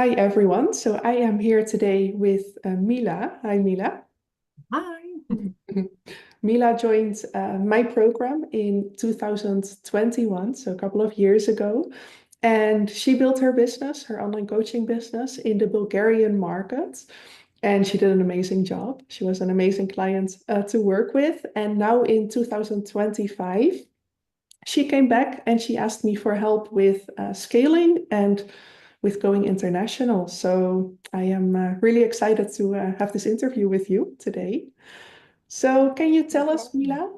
Hi everyone. So I am here today with Mila. Hi Mila. Hi. Mila joined my program in 2021, so a couple of years ago, and she built her business, her online coaching business in the Bulgarian market. And she did an amazing job. She was an amazing client to work with. And now in 2025, she came back and she asked me for help with scaling and with going international. So I am really excited to have this interview with you today. So can you tell us, Mila,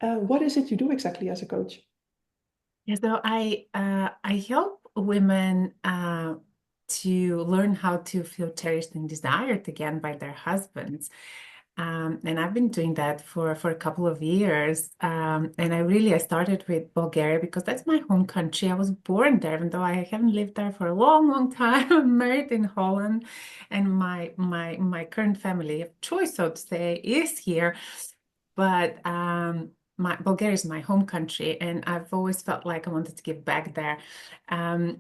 what is it you do exactly as a coach? Yeah, so I help women to learn how to feel cherished and desired again by their husbands. And I've been doing that for a couple of years. And I started with Bulgaria because that's my home country. I was born there, even though I haven't lived there for a long, long time. I'm married in Holland, and my current family of choice, so to say, is here. But my Bulgaria is my home country, and I've always felt like I wanted to give back there. And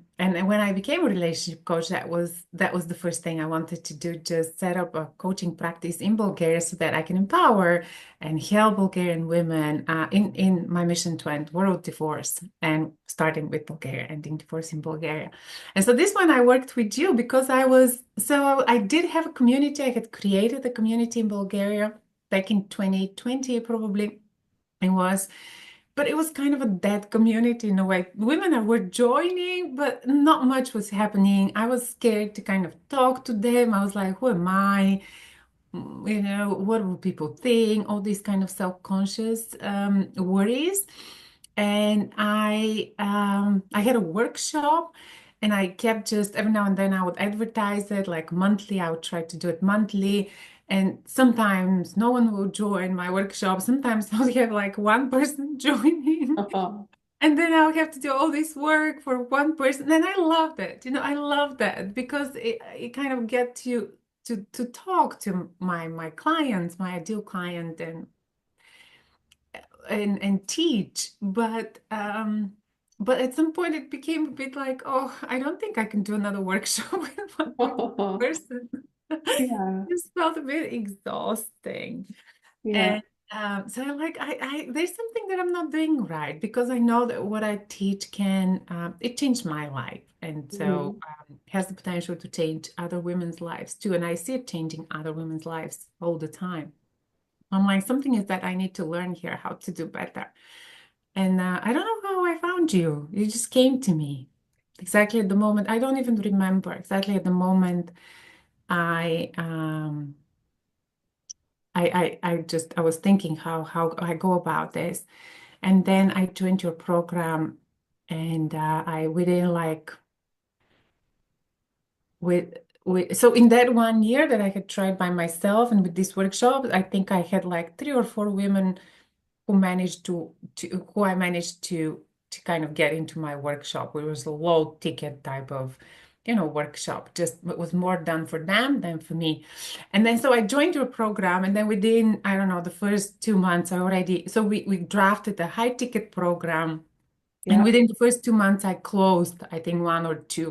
when I became a relationship coach, that was the first thing I wanted to do, just set up a coaching practice in Bulgaria so that I can empower and help Bulgarian women in my mission to end world divorce, and starting with Bulgaria, ending divorce in Bulgaria. And so this one I worked with you because I did have a community. I had created a community in Bulgaria back in 2020, probably it was. But it was kind of a dead community in a way. Were joining, but not much was happening. I was scared to kind of talk to them. I was like, who am I? What will people think? All these kind of self-conscious worries. And I had a workshop, and I kept just every now and then I would advertise it like monthly. I would try to do it monthly. And sometimes no one will join my workshop. Sometimes I'll have like one person joining. And then I'll have to do all this work for one person. And I loved it. I love that because it kind of gets you to talk to my clients, my ideal client, and teach. But at some point it became a bit like, oh, I don't think I can do another workshop with one person. Yeah, Just felt a bit exhausting. yeah. And so I'm like, there's something that I'm not doing right because I know that what I teach it changed my life. And so Mhm. has the potential to change other women's lives too. And I see it changing other women's lives all the time. I'm like, something is that I need to learn here how to do better. And I don't know how I found you. You just came to me exactly at the moment. I don't even remember exactly at the moment I um I was thinking how I go about this. And then I joined your program, and I within like with so in that 1 year that I had tried by myself and with this workshop, I think I had like 3 or 4 women who I managed to kind of get into my workshop. It was a low ticket type of workshop. Just it was more done for them than for me. And then so I joined your program, and then within, I don't know, the first 2 months I already so we drafted a high ticket program. And Yeah, within the first 2 months, I closed, I think, one or two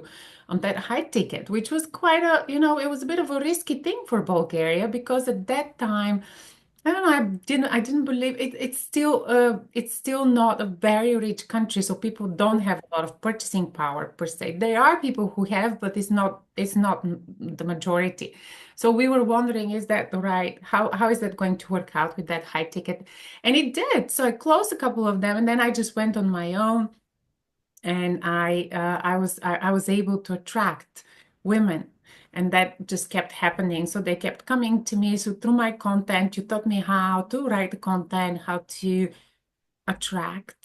on that high ticket, which was quite it was a bit of a risky thing for Bulgaria because at that time, I don't know, I didn't believe it. It's still not a very rich country, so people don't have a lot of purchasing power per se. There are people who have, but it's not the majority. So we were wondering, is that the right? How is that going to work out with that high ticket? And it did. So I closed a couple of them, and then I just went on my own, and I was able to attract women, and that just kept happening. So they kept coming to me. So through my content, you taught me how to write the content, how to attract,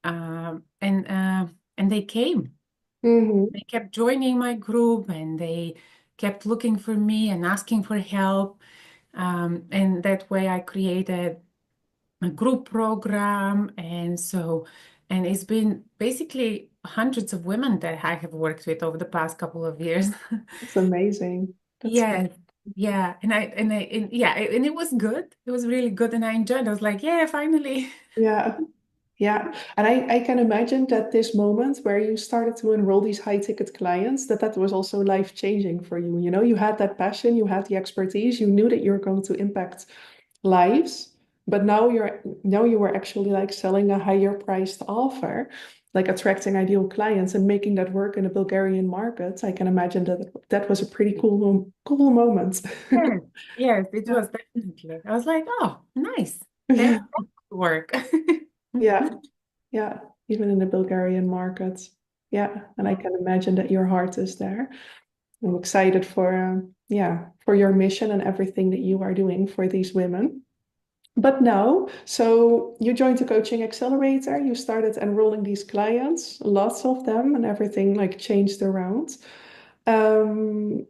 and they came. hmm. They kept joining my group, and they kept looking for me and asking for help. And that way, I created a group program, and it's been basically hundreds of women that I have worked with over the past couple of years. That's amazing. That's Yes, yeah, and yeah, and it was good. It was really good, and I enjoyed it. I was like, yeah, finally. yeah. Yeah, and I can imagine that this moment where you started to enroll these high ticket clients, that that was also life changing for you. You know, you had that passion, you had the expertise, you knew that you were going to impact lives, but now you were actually like selling a higher priced offer, like attracting ideal clients and making that work in the Bulgarian market. I can imagine that that was a pretty cool moment. Yes, yes, it Yeah. was definitely. I was like, oh, nice. That Yeah. could work. Yeah. Yeah. Even in the Bulgarian market. Yeah. And I can imagine that your heart is there. I'm excited for, yeah, for your mission and everything that you are doing for these women. But now, so you joined the coaching accelerator, you started enrolling these clients, lots of them, and everything like changed around. Um,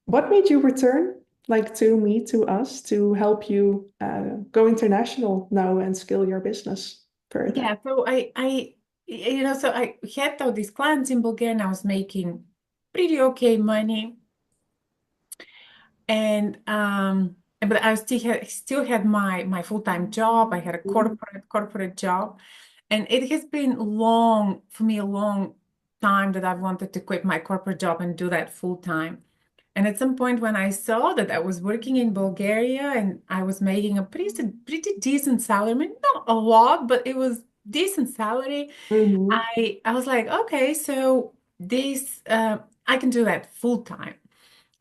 what made you return, like to me, to us, to help you go international now and scale your business further? Yeah, so so I had all these clients in Bulgaria and I was making pretty okay money. And but I still had my full-time job. I had a Mhm. corporate job. And it has been long for me, a long time that I've wanted to quit my corporate job and do that full time. And at some point when I saw that I was working in Bulgaria and I was making a pretty decent salary, I mean, not a lot, but it was decent salary. Mhm. I was like, okay, so this I can do that full time.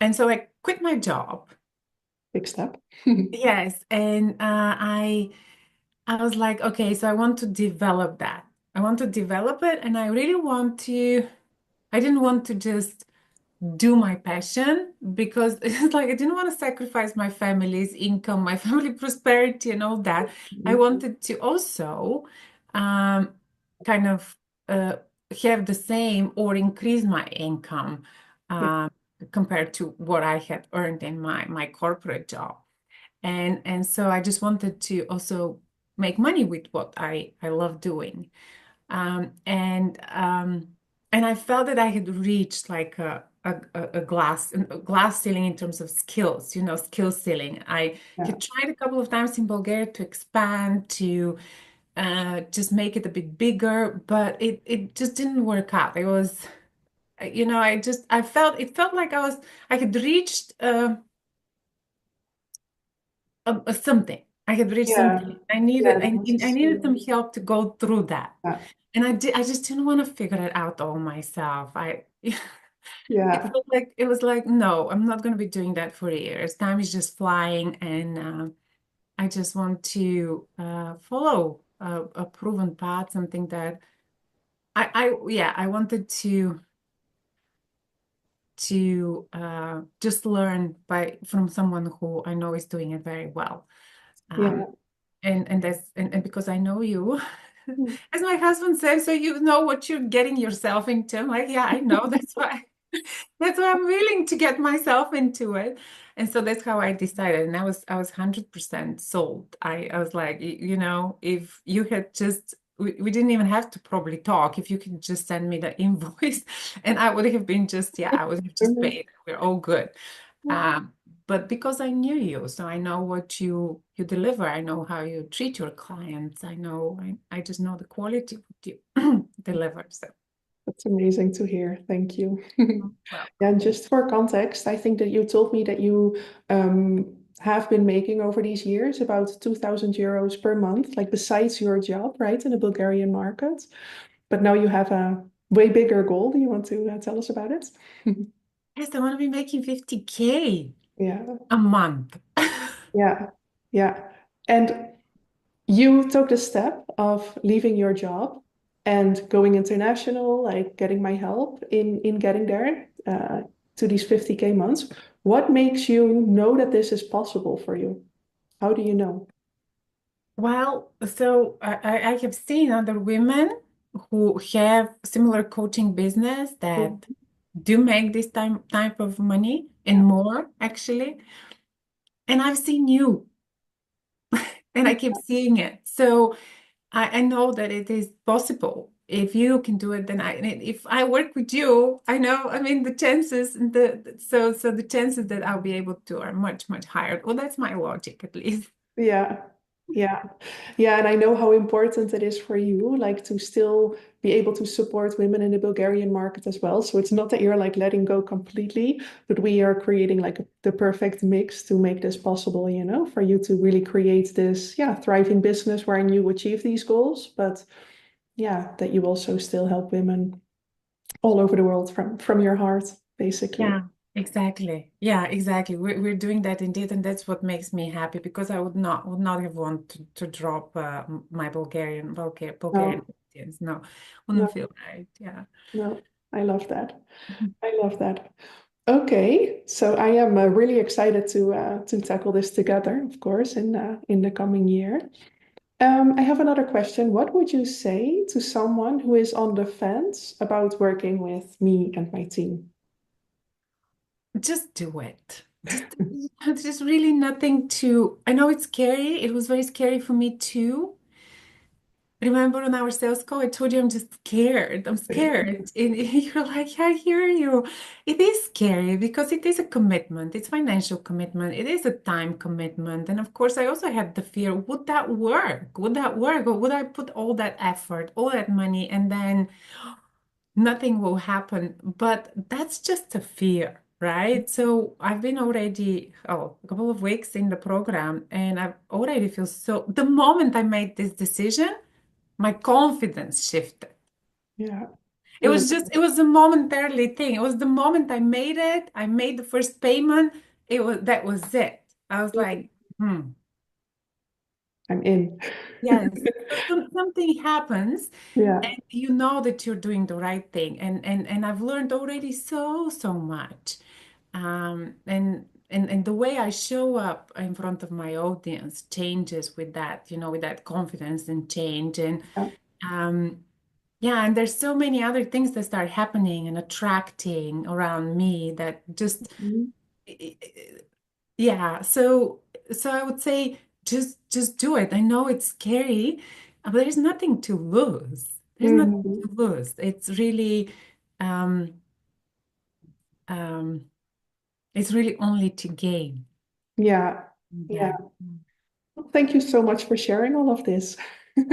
And so I quit my job. Big step. Yes, and I was like, okay, so I want to develop that. I want to develop it, and I really want to. I didn't want to just do my passion because it's like I didn't want to sacrifice my family's income, my family prosperity, and all that. I wanted to also um, kind of uh, have the same or increase my income Yeah. um, compared to what I had earned in my corporate job. And so I just wanted to also make money with what I love doing. Um, and um, and I felt that I had reached like a glass ceiling in terms of skills, skill ceiling. I Yeah. had tried a couple of times in Bulgaria to expand, to just make it a bit bigger, but it just didn't work out. It was, I felt like I had reached something. I had reached Yeah. something. I Yeah. needed That I, was a I needed some ceiling. help to go through that. Yeah. And I just didn't want to figure it out all myself. It Yeah. felt like it was like, no, I'm not going to be doing that for years. Time is just flying, and I just want to follow a proven path, something that yeah, I wanted to just learn from someone who I know is doing it very well. Um, Yeah. and because I know you, as my husband says, so you know what you're getting yourself into. I'm like, yeah, I know. That's why I'm willing to get myself into it. And so that's how I decided. And I was 100% sold. I was like, if you had just we didn't even have to probably talk. If you could just send me the invoice and I would have been just, yeah, I would have just Mhm. paid. We're all good. Um, but because I knew you, so I know what you deliver. I know how you treat your clients. I just know the quality of what you deliver. So That's amazing to hear. Thank you. welcome. And just for context, I think that you told me that you have been making over these years about 2,000 euros per month, like besides your job, right, in the Bulgarian market. But now you have a way bigger goal. Do you want to tell us about it? Yes, I want to be making 50K Yeah, a month. yeah, yeah. And you took the step of leaving your job and going international, like getting my help in getting there to these 50K months. What makes you know that this is possible for you? How do you know? Well, so I have seen other women who have similar coaching business that Mhm. do make this type of money Yeah. and more actually. And I've seen you and I keep seeing it. So I know that it is possible. If you can do it, then if I work with you, I know, I mean, the chances, so the chances that I'll be able to are much, much higher. Well, that's my logic at least. Yeah. Yeah. Yeah, and I know how important it is for you, like to still be able to support women in the Bulgarian market as well. So it's not that you're like letting go completely, but we are creating like the perfect mix to make this possible, for you to really create this, yeah, thriving business wherein you achieve these goals, but yeah, that you also still help women all over the world from your heart, basically. Yeah, exactly. Yeah, exactly. We're doing that indeed, and that's what makes me happy because I would not have wanted to drop my Bulgarian No, audience. No, no, wouldn't feel right. Yeah. no. I love that. I love that. Okay, so I am really excited to tackle this together, of course, in the coming year. I have another question. What would you say to someone who is on the fence about working with me and my team? Just do it. Just really nothing to. I know it's scary. It was very scary for me too. Remember on our sales call, I told you I'm just scared. I'm scared. And you're like, yeah, I hear you. It is scary because it is a commitment. It's financial commitment. It is a time commitment. And of course, I also had the fear, would that work? Would that work? Or would I put all that effort, all that money, and then nothing will happen? But that's just a fear, right? So I've been already, a couple of weeks in the program, and I've already feel so, the moment I made this decision, my confidence shifted. Yeah, It really. was just, it was a momentarily thing. It was the moment I made it, I made the first payment. That was it. I was like, hmm, I'm in. yes. So something happens Yeah. and you know that you're doing the right thing. And I've learned already so much. And the way I show up in front of my audience changes with that, with that confidence and change. And Yeah. um yeah, and there's so many other things that start happening and attracting around me that just Mhm. yeah. So I would say just do it. I know it's scary, but there's nothing to lose. There's nothing Mhm. to lose. It's really um um it's really only to gain Yeah. Yeah. there. Well, thank you so much for sharing all of this.